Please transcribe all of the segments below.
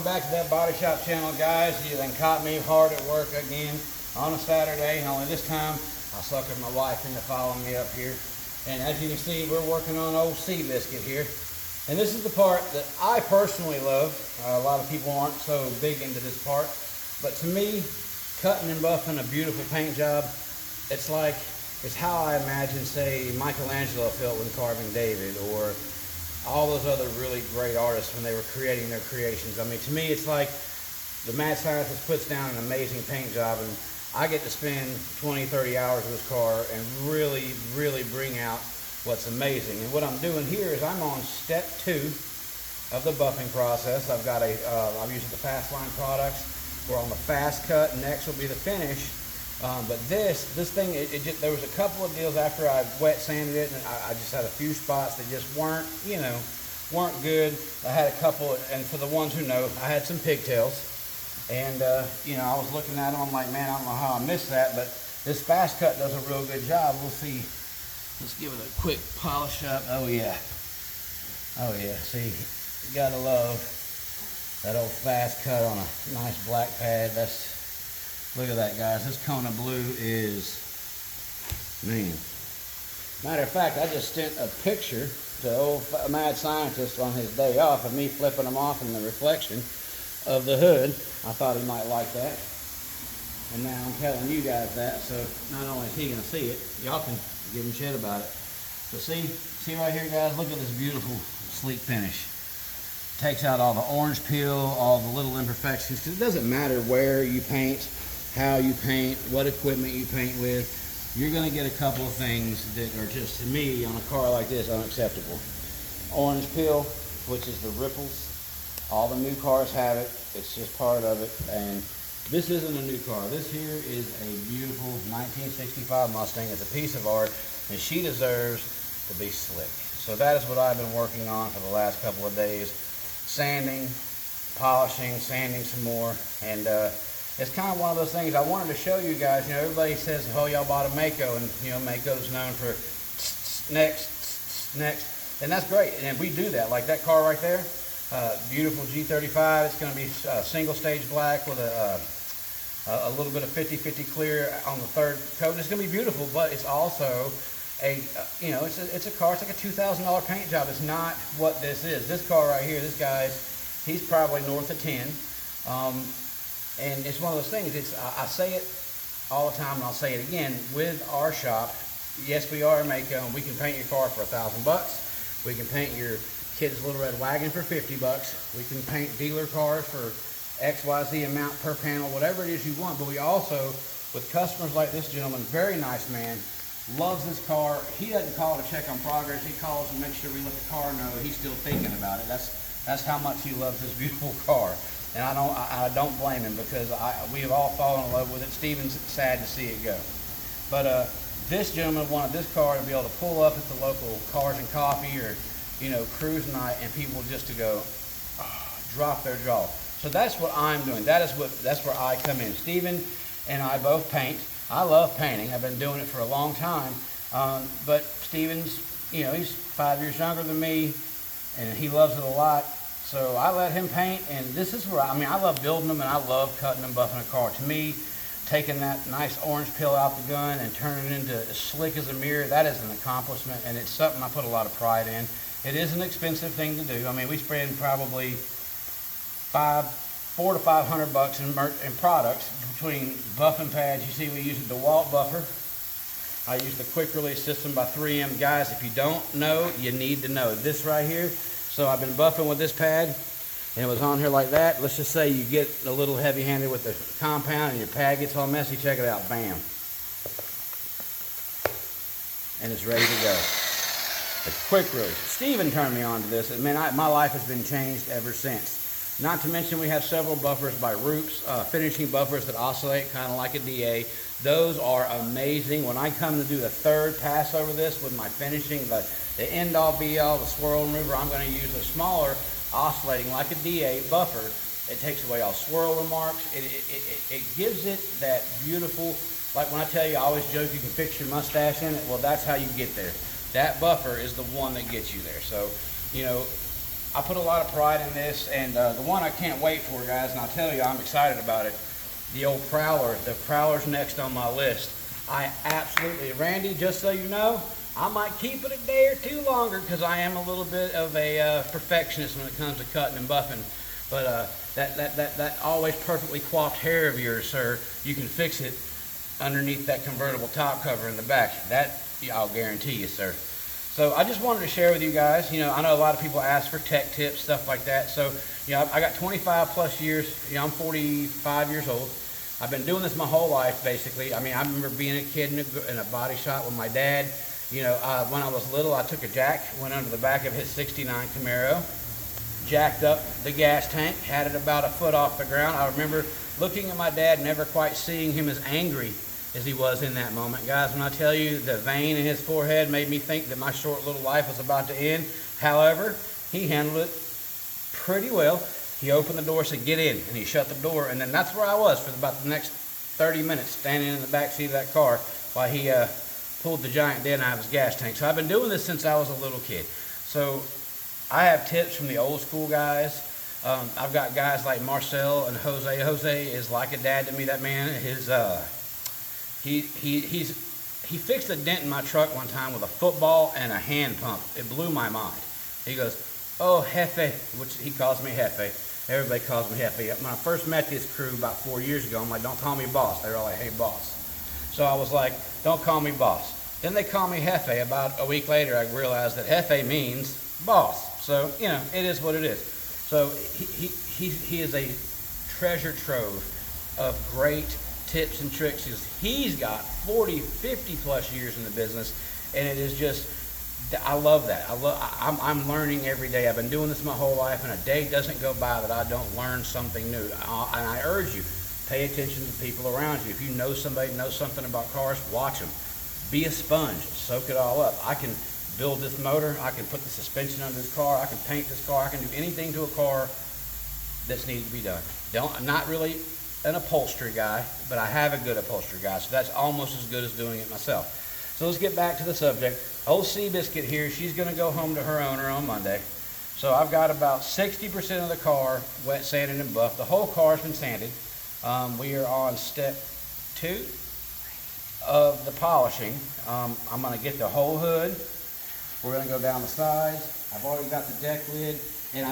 back to that body shop channel, guys. You then caught me hard at work again on a Saturday, only this time I suckered my wife into following me up here. And as you can see, we're working on old Sea Biscuit here. And this is the part that I personally love. A lot of people aren't so big into this part, but to me, cutting and buffing a beautiful paint job, it's how I imagine, say, Michelangelo felt when carving David, or all those other really great artists when they were creating their creations. I mean, to me, it's like the mad scientist puts down an amazing paint job, and I get to spend 20, 30 hours with this car and really, really bring out what's amazing. And what I'm doing here is I'm on step 2 of the buffing process. I've got I'm using the Fastline Products. We're on the fast cut. Next will be the finish. But this thing, there was a couple of deals after I wet sanded it, and I just had a few spots that just weren't good. I had a couple, and for the ones who know, I had some pigtails, and I was looking at them. I'm like, man, I don't know how I missed that, but this fast cut does a real good job. We'll see. Let's give it a quick polish up. Oh yeah. See, you gotta love that old fast cut on a nice black pad. Look at that, guys. This Kona blue is, man. Matter of fact, I just sent a picture to old mad scientist on his day off of me flipping them off in the reflection of the hood. I thought he might like that. And now I'm telling you guys that, so not only is he gonna see it, y'all can give him shit about it. But see right here, guys, look at this beautiful, sleek finish. Takes out all the orange peel, all the little imperfections, because it doesn't matter where you paint, how you paint, what equipment you paint with, you're going to get a couple of things that are just, to me, on a car like this, unacceptable. Orange peel, which is the ripples. All the new cars have it. It's just part of it. And this isn't a new car. This here is a beautiful 1965 Mustang. It's a piece of art, and she deserves to be slick. So that is what I've been working on for the last couple of days. Sanding, polishing, sanding some more, and it's kind of one of those things I wanted to show you guys. Everybody says, oh, y'all bought a Mako, and Mako's known for next, and that's great, and we do that. Like that car right there, beautiful G35. It's going to be single stage black with a little bit of 50/50 clear on the third coat. It's going to be beautiful, but it's also it's a car. It's like a $2,000 paint job. It's not what this is. This car right here, this guy's, he's probably north of 10. And it's one of those things. I say it all the time, and I'll say it again. With our shop, yes, we are a Mako, and we can paint your car for $1,000. We can paint your kid's little red wagon for $50. We can paint dealer cars for XYZ amount per panel, whatever it is you want. But we also, with customers like this gentleman, very nice man, loves this car. He doesn't call to check on progress. He calls to make sure we let the car know he's still thinking about it. That's how much he loves this beautiful car. And I don't blame him, because we have all fallen in love with it. Steven's sad to see it go. But this gentleman wanted this car to be able to pull up at the local Cars and Coffee or cruise night, and people just to go drop their jaw. So that's what I'm doing. That's where I come in. Steven and I both paint. I love painting. I've been doing it for a long time. But Steven's, he's 5 years younger than me, and he loves it a lot. So I let him paint, and this is where, I love building them, and I love cutting and buffing a car. To me, taking that nice orange peel out the gun and turning it into as slick as a mirror, that is an accomplishment, and it's something I put a lot of pride in. It is an expensive thing to do. We spend probably $400 to $500 in products between buffing pads. You see, we use a DeWalt buffer. I use the quick release system by 3M. Guys, if you don't know, you need to know. This right here, so I've been buffing with this pad, and it was on here like that. Let's just say you get a little heavy-handed with the compound and your pad gets all messy. Check it out, bam. And it's ready to go. A quick release. Steven turned me on to this, and man, my life has been changed ever since. Not to mention we have several buffers by Roops, finishing buffers that oscillate kind of like a DA. Those are amazing. When I come to do the third pass over this with my finishing, the end-all be-all, the swirl remover, I'm going to use a smaller oscillating like a DA buffer. It takes away all swirl remarks. It gives it that beautiful, like when I tell you, I always joke you can fix your mustache in it. Well, that's how you get there. That buffer is the one that gets you there. So, I put a lot of pride in this, and the one I can't wait for, guys, and I'll tell you, I'm excited about it. The old Prowler. The Prowler's next on my list. I absolutely, Randy, just so you know, I might keep it a day or two longer because I am a little bit of a perfectionist when it comes to cutting and buffing. But that always perfectly coiffed hair of yours, sir, you can fix it underneath that convertible top cover in the back. That I'll guarantee you, sir. So I just wanted to share with you guys, you know, I know a lot of people ask for tech tips, stuff like that. So, you know, I got 25 plus years, you know, I'm 45 years old. I've been doing this my whole life, basically. I mean, I remember being a kid in a body shop with my dad. You know, when I was little, I took a jack, went under the back of his 69 Camaro, jacked up the gas tank, had it about a foot off the ground. I remember looking at my dad, never quite seeing him as angry as he was in that moment. Guys, when I tell you the vein in his forehead made me think that my short little life was about to end. However, he handled it pretty well. He opened the door, said, "Get in," and he shut the door. And then that's where I was for about the next 30 minutes, standing in the back seat of that car while he pulled the giant dent out of his gas tank. So I've been doing this since I was a little kid. So I have tips from the old school guys. I've got guys like Marcel and Jose. Jose is like a dad to me. That man, he fixed a dent in my truck one time with a football and a hand pump. It blew my mind. He goes, "Oh, Jefe," which he calls me Jefe. Everybody calls me Jefe. When I first met this crew about 4 years ago, I'm like, "Don't call me boss." They're all like, "Hey, boss." So I was like, "Don't call me boss." Then they call me Jefe. About a week later, I realized that Jefe means boss. So, you know, it is what it is. So he is a treasure trove of great tips and tricks. He's got 40, 50 plus years in the business, and it is just, I love that. I'm learning every day. I've been doing this my whole life, and a day doesn't go by that I don't learn something new. And I urge you, pay attention to the people around you. If you know somebody knows something about cars, watch them. Be a sponge. Soak it all up. I can build this motor. I can put the suspension on this car. I can paint this car. I can do anything to a car that's needed to be done. I'm not really an upholstery guy, but I have a good upholstery guy, so that's almost as good as doing it myself. So let's get back to the subject. Old Sea Biscuit here, she's going to go home to her owner on Monday. So I've got about 60% of the car wet sanded and buffed. The whole car's been sanded. We are on step 2 of the polishing. I'm going to get the whole hood. We're going to go down the sides. I've already got the deck lid. And I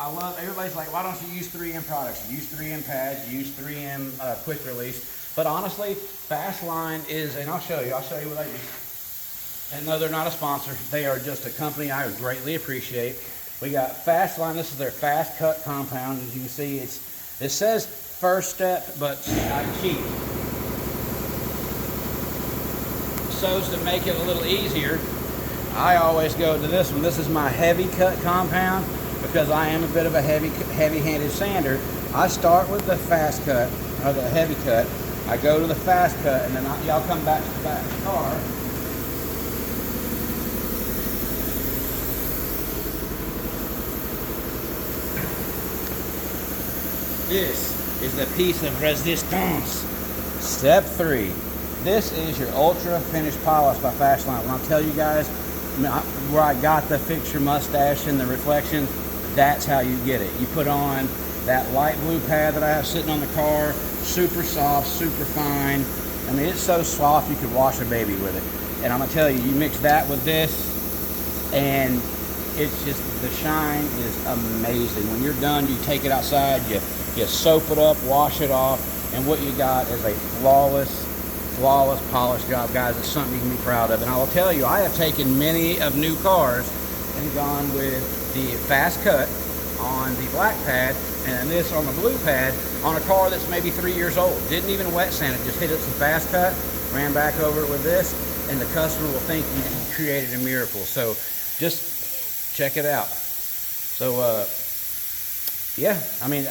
love, everybody's like, why don't you use 3M products? You use 3M pads, you use 3M quick release. But honestly, Fastline is, and I'll show you what I use. And no, they're not a sponsor. They are just a company I greatly appreciate. We got Fastline. This is their fast cut compound. As you can see, it says first step, but I cheat. So to make it a little easier, I always go to this one. This is my heavy cut compound because I am a bit of a heavy-handed sander. I start with the fast cut, or the heavy cut. I go to the fast cut, and then y'all come back to the back of the car. This is the piece of resistance. Step 3. This is your ultra finished polish by Fastline. When I tell you guys where I got the fixture mustache and the reflection, that's how you get it. You put on that light blue pad that I have sitting on the car, super soft, super fine. I mean, it's so soft you could wash a baby with it. And I'm gonna tell you, you mix that with this, and it's just, the shine is amazing. When you're done, you take it outside, you soap it up, wash it off, and what you got is a flawless polish job, guys. It's something you can be proud of. And I will tell you, I have taken many of new cars and gone with the fast cut on the black pad and this on the blue pad on a car that's maybe 3 years old. Didn't even wet sand it, just hit it some fast cut, ran back over it with this, and the customer will think you created a miracle. So just check it out. So yeah, I mean,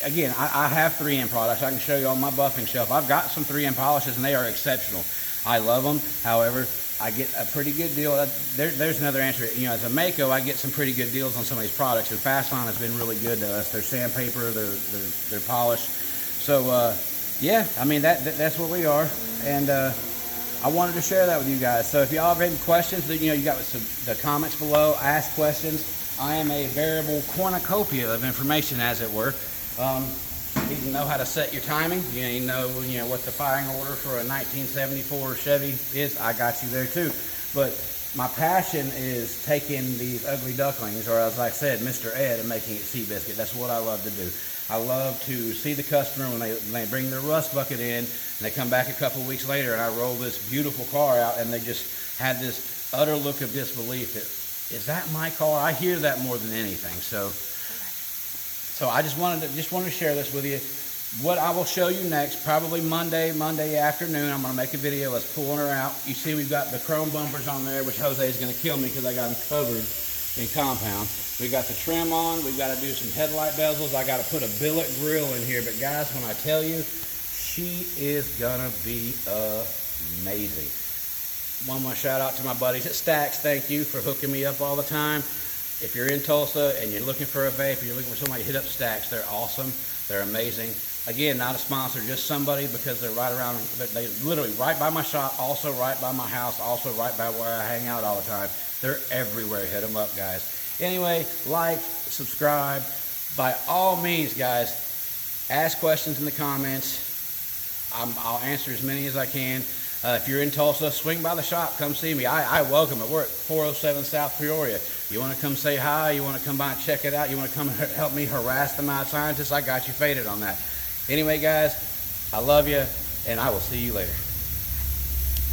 again, I have 3M products. I can show you on my buffing shelf. I've got some 3M polishes, and they are exceptional. I love them. However, I get a pretty good deal. There's another answer. You know, as a Mako, I get some pretty good deals on some of these products, and Fastline has been really good to us. Their sandpaper, their polish. So, yeah, I mean, that's where we are, and I wanted to share that with you guys. So if y'all have any questions, you know, you got the comments below. Ask questions. I am a veritable cornucopia of information, as it were. You need to know how to set your timing. You need to know, what the firing order for a 1974 Chevy is. I got you there too. But my passion is taking these ugly ducklings, or as I said, Mr. Ed, and making it Sea Biscuit. That's what I love to do. I love to see the customer when they bring their rust bucket in, and they come back a couple of weeks later, and I roll this beautiful car out, and they just had this utter look of disbelief that, is that my car? I hear that more than anything. So I just wanted to share this with you. What I will show you next, probably Monday afternoon, I'm going to make a video of us pulling her out. You see we've got the chrome bumpers on there, which Jose is going to kill me because I got them covered in compound. We got the trim on. We've got to do some headlight bezels. I got to put a billet grill in here. But guys, when I tell you, she is going to be amazing. One more shout out to my buddies at Stacks. Thank you for hooking me up all the time. If you're in Tulsa and you're looking for a vape, or you're looking for somebody, hit up Stacks. They're awesome. They're amazing. Again, not a sponsor, just somebody, because they're right around, they literally right by my shop, also right by my house, also right by where I hang out all the time. They're everywhere. Hit them up, guys. Anyway, like, subscribe. By all means, guys, ask questions in the comments. I'll answer as many as I can. If you're in Tulsa, swing by the shop. Come see me. I welcome it. We're at 407 South Peoria. You want to come say hi? You want to come by and check it out? You want to come help me harass the mad scientists? I got you faded on that. Anyway, guys, I love you, and I will see you later.